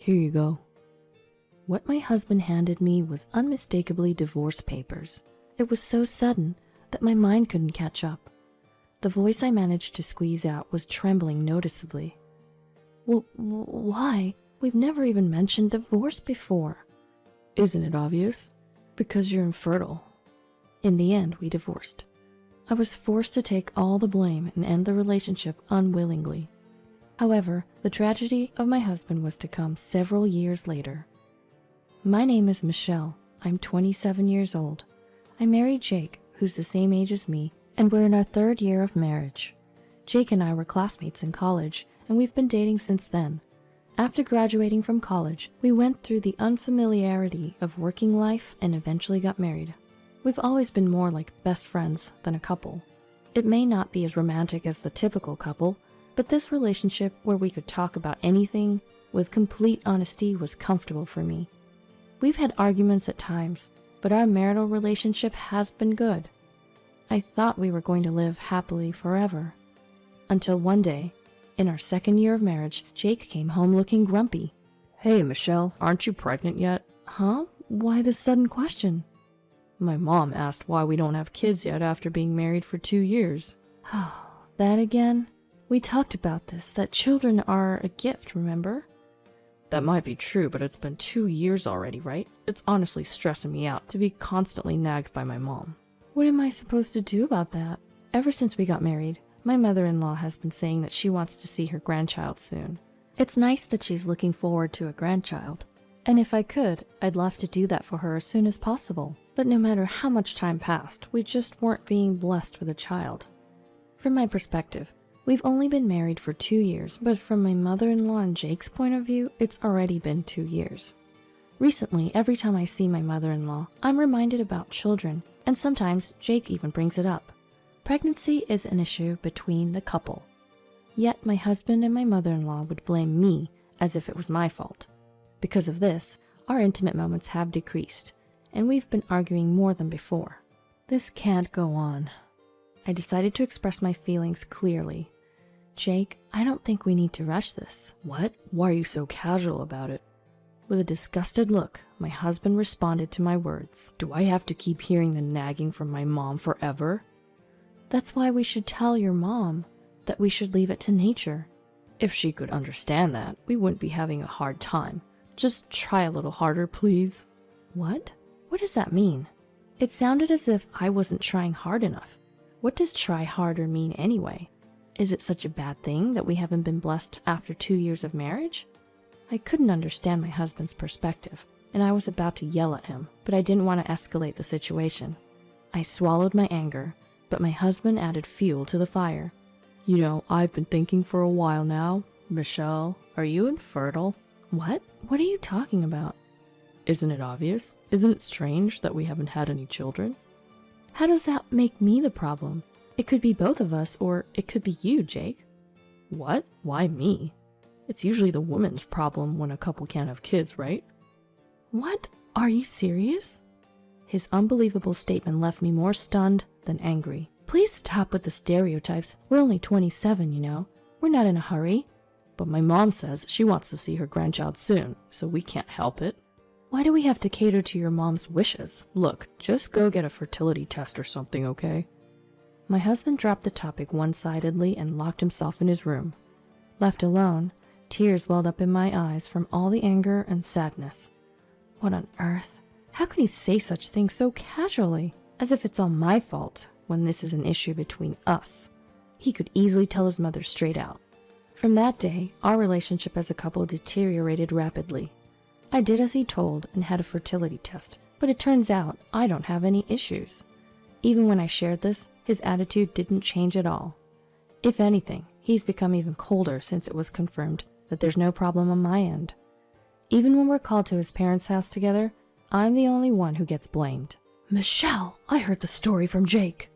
Here you go. What my husband handed me was unmistakably divorce papers. It was so sudden that my mind couldn't catch up. The voice I managed to squeeze out was trembling noticeably. Well, why? We've never even mentioned divorce before. Isn't it obvious? Because you're infertile. In the end, we divorced. I was forced to take all the blame and end the relationship unwillingly. However, the tragedy of my husband was to come several years later. My name is Michelle. I'm 27 years old. I married Jake, who's the same age as me, and we're in our 3rd year of marriage. Jake and I were classmates in college, and we've been dating since then. After graduating from college, we went through the unfamiliarity of working life and eventually got married. We've always been more like best friends than a couple. It may not be as romantic as the typical couple, but this relationship where we could talk about anything with complete honesty was comfortable for me. We've had arguments at times, but our marital relationship has been good. I thought we were going to live happily forever. Until one day, in our 2nd year of marriage, Jake came home looking grumpy. Hey, Michelle, aren't you pregnant yet? Huh? Why this sudden question? My mom asked why we don't have kids yet after being married for 2 years. That again? We talked about this, that children are a gift, remember? That might be true, but it's been 2 years already, right? It's honestly stressing me out to be constantly nagged by my mom. What am I supposed to do about that? Ever since we got married, my mother-in-law has been saying that she wants to see her grandchild soon. It's nice that she's looking forward to a grandchild. And if I could, I'd love to do that for her as soon as possible. But no matter how much time passed, we just weren't being blessed with a child. From my perspective, we've only been married for 2 years, but from my mother-in-law and Jake's point of view, it's already been 2 years. Recently, every time I see my mother-in-law, I'm reminded about children, and sometimes Jake even brings it up. Pregnancy is an issue between the couple. Yet my husband and my mother-in-law would blame me as if it was my fault. Because of this, our intimate moments have decreased, and we've been arguing more than before. This can't go on. I decided to express my feelings clearly. Jake, I don't think we need to rush this. What? Why are you so casual about it? With a disgusted look, my husband responded to my words. Do I have to keep hearing the nagging from my mom forever? That's why we should tell your mom that we should leave it to nature. If she could understand that, we wouldn't be having a hard time. Just try a little harder, please. What? What does that mean? It sounded as if I wasn't trying hard enough. What does try harder mean anyway? Is it such a bad thing that we haven't been blessed after 2 years of marriage? I couldn't understand my husband's perspective, and I was about to yell at him, but I didn't want to escalate the situation. I swallowed my anger, but my husband added fuel to the fire. You know, I've been thinking for a while now. Michelle, are you infertile? What? What are you talking about? Isn't it obvious? Isn't it strange that we haven't had any children? How does that make me the problem? It could be both of us, or it could be you, Jake. What? Why me? It's usually the woman's problem when a couple can't have kids, right? What? Are you serious? His unbelievable statement left me more stunned than angry. Please stop with the stereotypes. We're only 27, you know. We're not in a hurry. But my mom says she wants to see her grandchild soon, so we can't help it. Why do we have to cater to your mom's wishes? Look, just go get a fertility test or something, okay? My husband dropped the topic one-sidedly and locked himself in his room. Left alone, tears welled up in my eyes from all the anger and sadness. What on earth? How can he say such things so casually, as if it's all my fault when this is an issue between us? He could easily tell his mother straight out. From that day, our relationship as a couple deteriorated rapidly. I did as he told and had a fertility test, but it turns out I don't have any issues. Even when I shared this, his attitude didn't change at all. If anything, he's become even colder since it was confirmed that there's no problem on my end. Even when we're called to his parents' house together, I'm the only one who gets blamed. Michelle, I heard the story from Jake.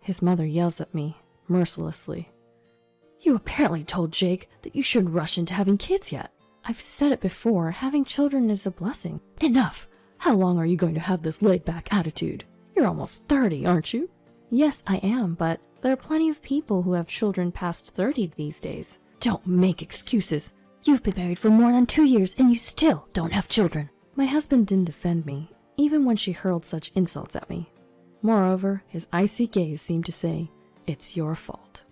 His mother yells at me, mercilessly. You apparently told Jake that you shouldn't rush into having kids yet. I've said it before, having children is a blessing. Enough! How long are you going to have this laid-back attitude? You're almost 30, aren't you? Yes, I am, but there are plenty of people who have children past 30 these days. Don't make excuses. You've been married for more than 2 years and you still don't have children. My husband didn't defend me, even when she hurled such insults at me. Moreover, his icy gaze seemed to say, "It's your fault."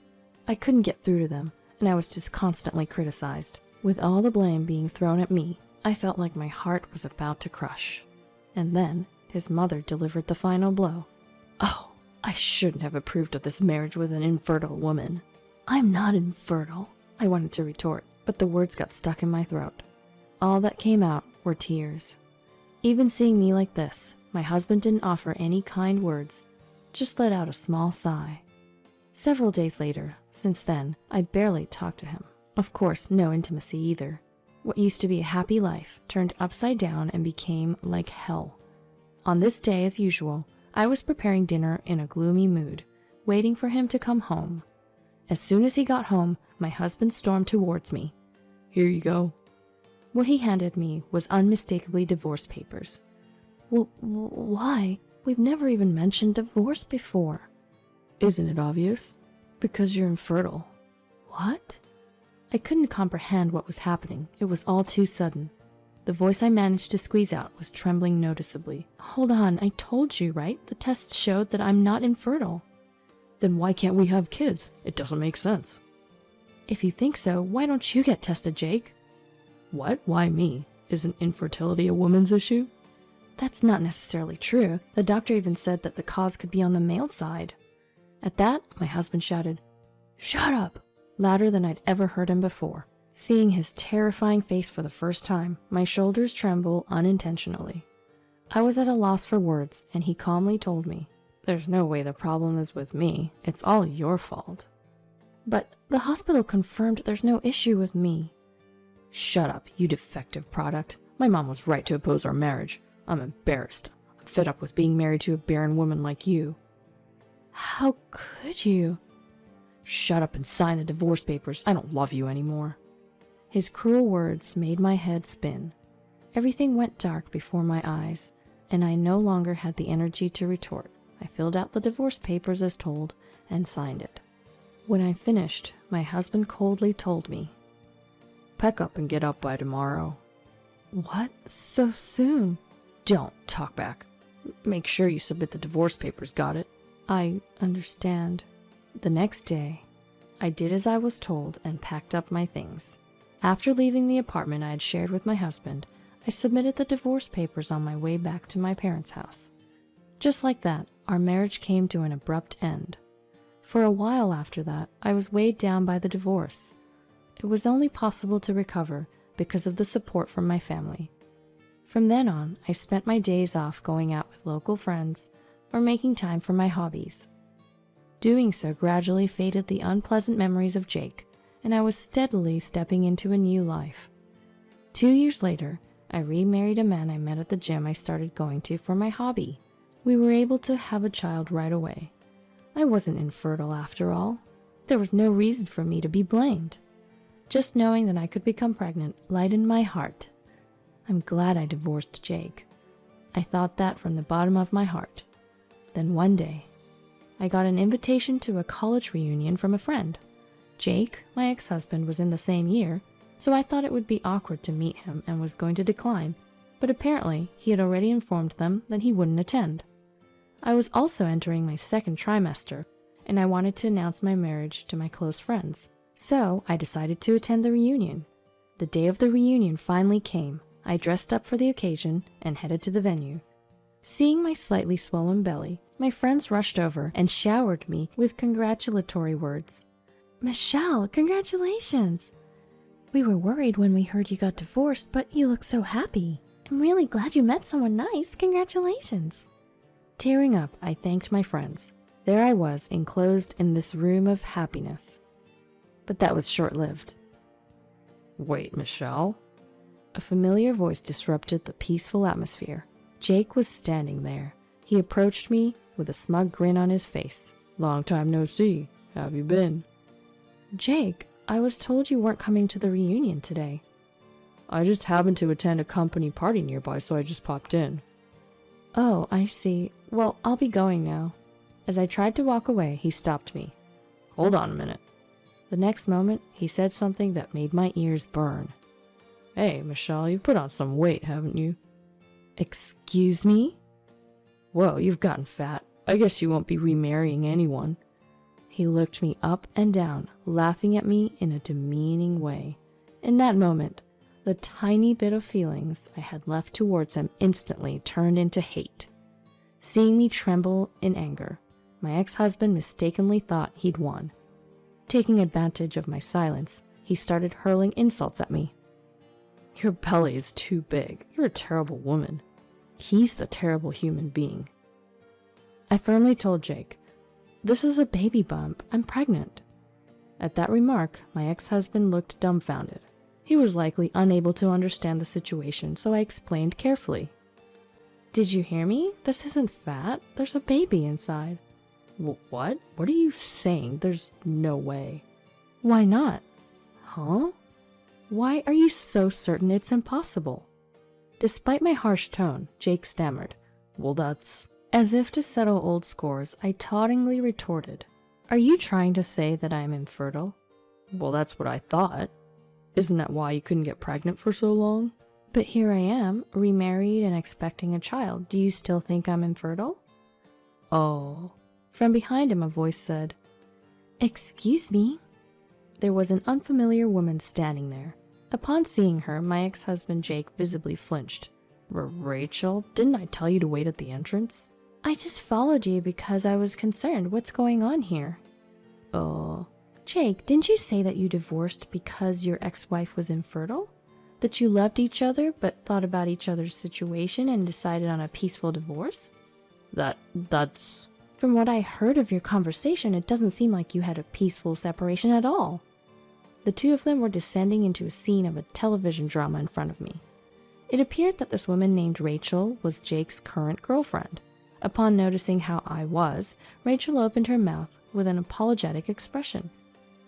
I couldn't get through to them, and I was just constantly criticized. With all the blame being thrown at me, I felt like my heart was about to crush. And then, his mother delivered the final blow. "Oh, I shouldn't have approved of this marriage with an infertile woman." "I'm not infertile," I wanted to retort, but the words got stuck in my throat. All that came out were tears. Even seeing me like this, my husband didn't offer any kind words, just let out a small sigh. Several days later, since then, I barely talked to him. Of course, no intimacy either. What used to be a happy life turned upside down and became like hell. On this day, as usual, I was preparing dinner in a gloomy mood, waiting for him to come home. As soon as he got home, my husband stormed towards me. "Here you go." What he handed me was unmistakably divorce papers. "Well, why? We've never even mentioned divorce before." "Isn't it obvious? Because you're infertile." "What?" I couldn't comprehend what was happening. It was all too sudden. The voice I managed to squeeze out was trembling noticeably. "Hold on, I told you, right? The tests showed that I'm not infertile." "Then why can't we have kids? It doesn't make sense." "If you think so, why don't you get tested, Jake?" "What? Why me? Isn't infertility a woman's issue?" "That's not necessarily true. The doctor even said that the cause could be on the male side." At that, my husband shouted, "Shut up!" louder than I'd ever heard him before. Seeing his terrifying face for the first time, my shoulders trembled unintentionally. I was at a loss for words, and he calmly told me, "There's no way the problem is with me. It's all your fault." "But the hospital confirmed there's no issue with me." "Shut up, you defective product. My mom was right to oppose our marriage. I'm embarrassed. I'm fed up with being married to a barren woman like you." "How could you?" "Shut up and sign the divorce papers. I don't love you anymore." His cruel words made my head spin. Everything went dark before my eyes, and I no longer had the energy to retort. I filled out the divorce papers as told and signed it. When I finished, my husband coldly told me, "Pack up and get up by tomorrow." "What? So soon?" "Don't talk back. Make sure you submit the divorce papers, got it?" "I understand." The next day, I did as I was told and packed up my things. After leaving the apartment I had shared with my husband, I submitted the divorce papers on my way back to my parents' house. Just like that, our marriage came to an abrupt end. For a while after that, I was weighed down by the divorce. It was only possible to recover because of the support from my family. From then on, I spent my days off going out with local friends or making time for my hobbies. Doing so gradually faded the unpleasant memories of Jake, and I was steadily stepping into a new life. 2 years later, I remarried a man I met at the gym I started going to for my hobby. We were able to have a child right away. I wasn't infertile after all. There was no reason for me to be blamed. Just knowing that I could become pregnant lightened my heart. I'm glad I divorced Jake. I thought that from the bottom of my heart. Then one day, I got an invitation to a college reunion from a friend. Jake, my ex-husband, was in the same year, so I thought it would be awkward to meet him and was going to decline, but apparently he had already informed them that he wouldn't attend. I was also entering my second trimester, and I wanted to announce my marriage to my close friends. So I decided to attend the reunion. The day of the reunion finally came. I dressed up for the occasion and headed to the venue. Seeing my slightly swollen belly, my friends rushed over and showered me with congratulatory words. "Michelle, congratulations! We were worried when we heard you got divorced, but you look so happy. I'm really glad you met someone nice. Congratulations." Tearing up, I thanked my friends. There I was, enclosed in this room of happiness. But that was short-lived. "Wait, Michelle?" A familiar voice disrupted the peaceful atmosphere. Jake was standing there. He approached me with a smug grin on his face. "Long time no see. How have you been?" "Jake, I was told you weren't coming to the reunion today." "I just happened to attend a company party nearby, so I just popped in." "Oh, I see. Well, I'll be going now." As I tried to walk away, he stopped me. "Hold on a minute." The next moment, he said something that made my ears burn. Hey, Michelle, you've put on some weight, haven't you? Excuse me? Whoa, you've gotten fat. I guess you won't be remarrying anyone. He looked me up and down, laughing at me in a demeaning way. In that moment, the tiny bit of feelings I had left towards him instantly turned into hate. Seeing me tremble in anger, my ex-husband mistakenly thought he'd won. Taking advantage of my silence, he started hurling insults at me. Your belly is too big. You're a terrible woman. He's the terrible human being. I firmly told Jake, this is a baby bump. I'm pregnant. At that remark, my ex-husband looked dumbfounded. He was likely unable to understand the situation, so I explained carefully. Did you hear me? This isn't fat. There's a baby inside. What? What are you saying? There's no way. Why not? Huh? Why are you so certain it's impossible? Despite my harsh tone, Jake stammered. Well, that's... As if to settle old scores, I tauntingly retorted. Are you trying to say that I'm infertile? Well, that's what I thought. Isn't that why you couldn't get pregnant for so long? But here I am, remarried and expecting a child. Do you still think I'm infertile? Oh. From behind him, a voice said, Excuse me? There was an unfamiliar woman standing there. Upon seeing her, my ex-husband Jake visibly flinched. Rachel, didn't I tell you to wait at the entrance? I just followed you because I was concerned. What's going on here? Oh. Jake, didn't you say that you divorced because your ex-wife was infertile? That you loved each other but thought about each other's situation and decided on a peaceful divorce? That's... From what I heard of your conversation, it doesn't seem like you had a peaceful separation at all. The two of them were descending into a scene of a television drama in front of me. It appeared that this woman named Rachel was Jake's current girlfriend. Upon noticing how I was, Rachel opened her mouth with an apologetic expression.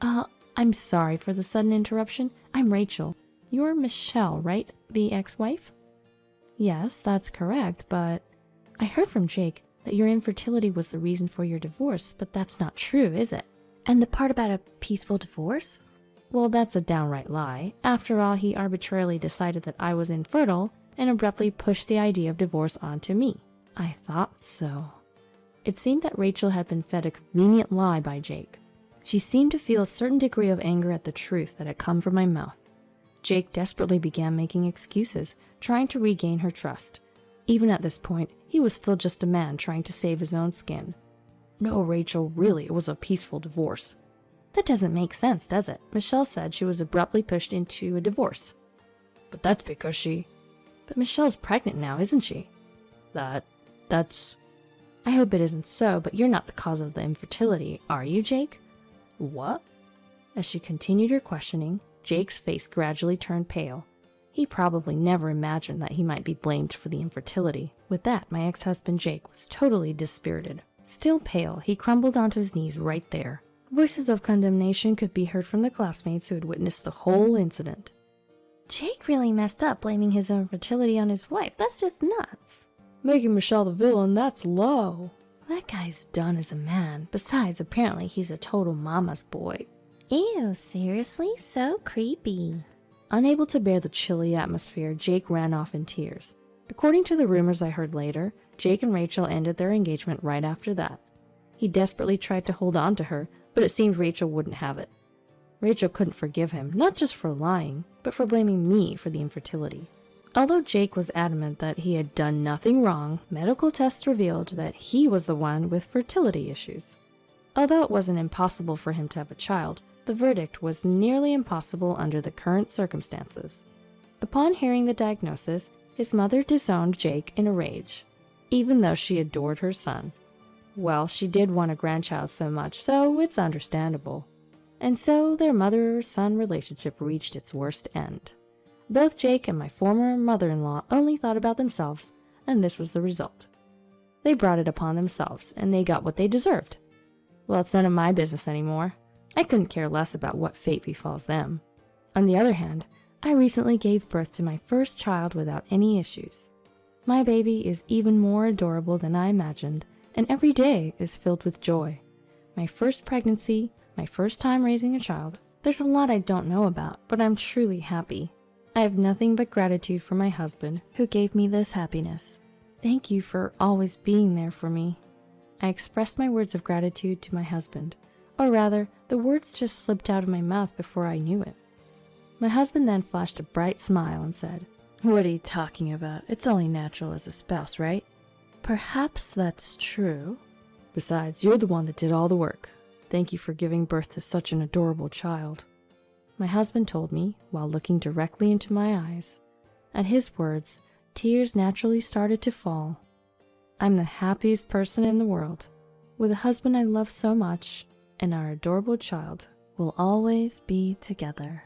I'm sorry for the sudden interruption. I'm Rachel. You're Michelle, right? The ex-wife? Yes, that's correct, but I heard from Jake that your infertility was the reason for your divorce, but that's not true, is it? And the part about a peaceful divorce? Well, that's a downright lie. After all, he arbitrarily decided that I was infertile and abruptly pushed the idea of divorce onto me. I thought so. It seemed that Rachel had been fed a convenient lie by Jake. She seemed to feel a certain degree of anger at the truth that had come from my mouth. Jake desperately began making excuses, trying to regain her trust. Even at this point, he was still just a man trying to save his own skin. No, Rachel, really, it was a peaceful divorce. That doesn't make sense, does it? Michelle said she was abruptly pushed into a divorce. But that's because she... But Michelle's pregnant now, isn't she? That's... I hope it isn't so, but you're not the cause of the infertility, are you, Jake? What? As she continued her questioning, Jake's face gradually turned pale. He probably never imagined that he might be blamed for the infertility. With that, my ex-husband Jake was totally dispirited. Still pale, he crumbled onto his knees right there. Voices of condemnation could be heard from the classmates who had witnessed the whole incident. Jake really messed up blaming his infertility on his wife. That's just nuts. Making Michelle the villain, that's low. That guy's done as a man. Besides, apparently he's a total mama's boy. Ew, seriously? So creepy. Unable to bear the chilly atmosphere, Jake ran off in tears. According to the rumors I heard later, Jake and Rachel ended their engagement right after that. He desperately tried to hold on to her, but it seemed Rachel wouldn't have it. Rachel couldn't forgive him, not just for lying, but for blaming me for the infertility. Although Jake was adamant that he had done nothing wrong, medical tests revealed that he was the one with fertility issues. Although it wasn't impossible for him to have a child, the verdict was nearly impossible under the current circumstances. Upon hearing the diagnosis, his mother disowned Jake in a rage, even though she adored her son. Well, she did want a grandchild so much, so it's understandable. And so their mother-son relationship reached its worst end. Both Jake and my former mother-in-law only thought about themselves, and this was the result. They brought it upon themselves, and they got what they deserved. Well, it's none of my business anymore. I couldn't care less about what fate befalls them. On the other hand, I recently gave birth to my first child without any issues. My baby is even more adorable than I imagined, and every day is filled with joy. My first pregnancy, my first time raising a child. There's a lot I don't know about, but I'm truly happy. I have nothing but gratitude for my husband who gave me this happiness. Thank you for always being there for me. I expressed my words of gratitude to my husband, or rather, the words just slipped out of my mouth before I knew it. My husband then flashed a bright smile and said, "What are you talking about? It's only natural as a spouse, right?" "Perhaps that's true. Besides, you're the one that did all the work. Thank you for giving birth to such an adorable child," my husband told me while looking directly into my eyes. At his words, tears naturally started to fall. I'm the happiest person in the world. With a husband I love so much, and our adorable child will always be together.